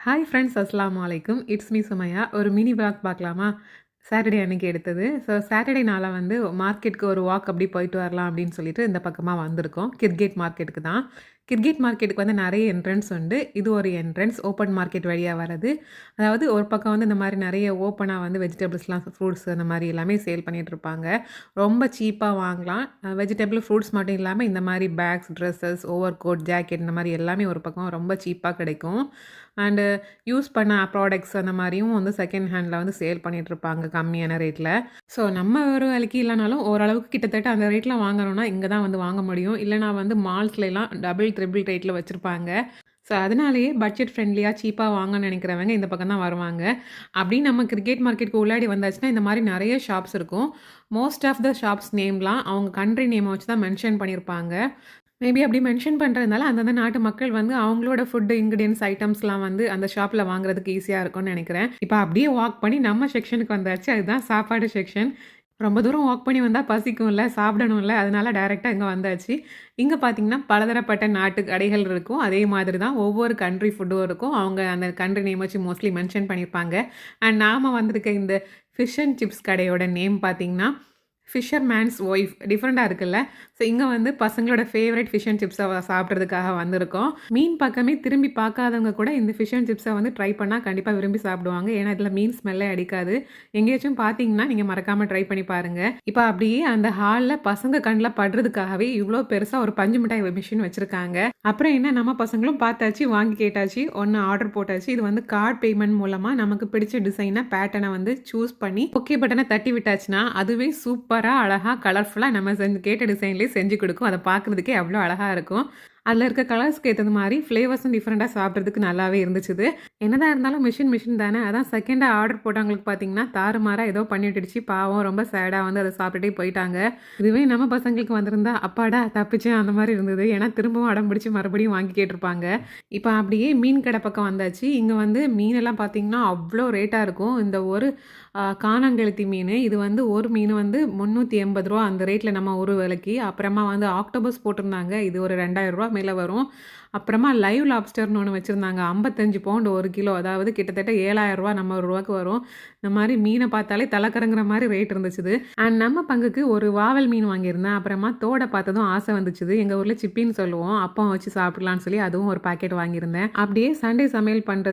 Hi friends, அஸ்ஸலாமு அலைக்கும். It's me சுமையா. ஒரு மினி விளாக் பார்க்கலாமா? சாட்டர்டே அன்னைக்கு எடுத்தது. ஸோ சாட்டர்டே நாளா வந்து மார்க்கெட்டுக்கு ஒரு வாக் அப்படி போயிட்டு வரலாம் அப்படின்னு சொல்லிட்டு இந்த பக்கமா வந்திருக்கோம். கிர்கேட் மார்க்கெட்டுக்கு தான். கிர்கேட் மார்க்கெட்டுக்கு வந்து நெறைய என்ட்ரன்ஸ் உண்டு. இது ஒரு என்ட்ரன்ஸ் ஓப்பன் மார்க்கெட் வழியா வரது. அதாவது ஒரு பக்கம் வந்து இந்த மாரி நெறைய ஓப்பனா வந்து வெஜிடபிள்ஸ்லாம், ஃப்ரூட்ஸ் அந்த மாரி எல்லாமே சேல் பண்ணிட்டுருப்பாங்க. ரொம்ப சீப்பா வாங்கலாம். வெஜிடபிள், ஃப்ரூட்ஸ் மட்டும் இல்லாம இந்த மாரி bags, dresses, overcoat, jacket இந்த மாரி எல்லாமே ஒரு பக்கம் ரொம்ப சீப்பா கிடைக்கும். அண்டு யூஸ் பண்ண ப்ராடக்ட்ஸ் அந்த மாரியும் வந்து செகண்ட் ஹேண்ட்ல வந்து சேல் பண்ணிட்டுருப்பாங்க கம்மியான ரேட்ல. ஸோ நம்ம ஒரு விலைக்கு இல்லனாலும் ஓரளவுக்கு கிட்டத்தட்ட அந்த ரேட்ல வாங்கணும்னா இங்க தான் வந்து வாங்க முடியும். இல்லனா வந்து மால்ஸ்லலாம் டபுள், ட்ரிபிள் ரேட்ல வச்சிருப்பாங்க. ஸோ அதனாலேயே பட்ஜெட் ஃப்ரெண்ட்லியா சீப்பா வாங்கன்னு நினைக்கிறவங்க இந்த பக்கம் தான் வருவாங்க. அப்படி நம்ம கிரிக்கெட் மார்க்கெட்டுக்கு உள்ளாடி வந்தாச்சுன்னா இந்த மாரி நெறைய ஷாப்ஸ் இருக்கும். மோஸ்ட் ஆஃப் த ஷாப்ஸ் நேம்லாம் அவங்க கண்ட்ரி நேம வச்சு தான் மென்ஷன் பண்ணியிருப்பாங்க. மேபி அப்படி மென்ஷன் பண்றதுனால, அந்தந்த நாட்டு மக்கள் வந்து அவங்களோட ஃபுட் இன்கிரீடியன்ட்ஸ் ஐட்டம்ஸ்லாம் வந்து அந்த ஷாப்ல வாங்குறதுக்கு ஈஸியா இருக்கும்னு நெனைக்கிறேன். இப்ப அப்படியே வாக் பண்ணி நம்ம செக்ஷனுக்கு வந்தாச்சு. அதுதான் சாப்பாடு செக்ஷன். ரொம்ப தூரம் வாக் பண்ணி வந்தா பசிக்கும்ல, சாப்பிடணும்ல. அதனால டைரக்ட்டா இங்க வந்தாச்சு. இங்க பார்த்தீங்கன்னா, பலதரப்பட்ட நாட்டு கடைகள் இருக்கும். அதே மாதிரி தான் ஒவ்வொரு கண்ட்ரி ஃபுட்டும் இருக்கும். அவங்க அந்த கண்ட்ரி நேம் வச்சு மோஸ்ட்லி மென்ஷன் பண்ணியிருப்பாங்க. அண்ட் நாம வந்திருக்க இந்த ஃபிஷ் அண்ட் சிப்ஸ் கடையோட நேம் பார்த்தீங்கன்னா, ஃபிஷர் மேன்ஸ் ஒய்ஃப் டிஃப்ரெண்ட்டா இருக்குல்ல. ஸோ இங்க வந்து பசங்களோட ஃபேவரைட் ஃபிஷ் அண்ட் சிப்ஸ சாப்பிடுறதுக்காக வந்திருக்கோம். மீன் பக்கமே திரும்பி பார்க்காதவங்க கூட இந்த ஃபிஷ் அண்ட் சிப்ஸ வந்து ட்ரை பண்ணா கண்டிப்பா விரும்பி சாப்பிடுவாங்க. ஏன்னா இதுல மீன் ஸ்மெல்லே அடிக்காது. எங்கேயாச்சும் பார்த்தீங்கன்னா, நீங்க மறக்காம ட்ரை பண்ணி பாருங்க. இப்ப அப்படியே அந்த ஹால்ல பசங்க கண்ல படுறதுக்காகவே இவ்ளோ பெருசா ஒரு பஞ்சு மிட்டாய் மிஷின் வச்சிருக்காங்க. அப்புறம் என்ன நம்ம பசங்களும் பார்த்தாச்சு, வாங்கி கேட்டாச்சு. ஒண்ணு ஆர்டர் போட்டாச்சு. இது வந்து கார்ட் பேமெண்ட் மூலமா நமக்கு பிடிச்ச டிசைன, பேட்டர்ன வந்து சூஸ் பண்ணி ஓகே பட்டன தட்டி விட்டாச்சுன்னா, அதுவே சூப்பரா, அழகா, கலர்ஃபுல்லா நம்ம கேட்ட டிசைன்லயே செஞ்சு குடுக்கும். அத பார்க்கறதுக்கே அவ்ளோ அழகா இருக்கும். அதுல இருக்க கலர்ஸ்க்கு ஏத்தது மாரி ஃப்ளேவர்ஸும் டிஃபரெண்ட்டா சாப்பிடுறதுக்கு நல்லாவே இருந்துச்சுது. என்னதான் இருந்தாலும் மிஷின் தானே. அதான் செகண்டா ஆர்டர் போட்டவங்களுக்கு பார்த்தீங்கன்னா, தாறுமாறா ஏதோ பண்ணி விட்டுடுச்சு. பாவம் ரொம்ப சேடா வந்து அத சாப்பிட்டுட்டே போயிட்டாங்க. இதுவே நம்ம பசங்களுக்கு வந்திருந்தா, அப்பாடா தப்பிச்சேன் அந்த மாரி இருந்தது. ஏன்னா திரும்பவும் அடம் பிடிச்சு மறுபடியும் வாங்கி கேட்டிருப்பாங்க. இப்ப அப்படியே மீன் கடை பக்கம் வந்தாச்சு. இங்க வந்து மீனெல்லாம் பார்த்தீங்கன்னா, அவ்ளோ ரேட்டா இருக்கும். இந்த ஒரு கானாங்கெளுத்தி மீனு. இது வந்து ஒரு மீனு வந்து ரூ. 380 அந்த ரேட்ல நம்ம ஊரு விலைக்கு. அப்புறமா வந்து ஆக்டோபஸ் போட்டிருந்தாங்க. இது ஒரு ரூ. 2000 மேல வரும். அப்புறமா லைவ் லாப்ஸ்டர்னு ஒண்ணு வச்சிருந்தாங்க. 55 பவுண்ட் 1 கிலோ. அதாவது கிட்டத்தட்ட ரூ. 7000 நம்ம ரூவாக்கு வரும். இந்த மாரி மீன பார்த்தாலே தல கறங்குற மாரி ரேட் இருந்துச்சுது. அண்ட் நம்ம பங்குக்கு ஒரு வாவல் மீன் வாங்கியிருந்தேன். அப்புறமா தோட பார்த்ததும் ஆசை வந்துச்சுது. எங்க ஊர்ல சிப்பின்னு சொல்லுவோம். அப்பம் வச்சு சாப்பிடலாம்னு சொல்லி அதுவும் ஒரு பாக்கெட் வாங்கியிருந்தேன். அப்படியே சண்டே சமையல் பண்ற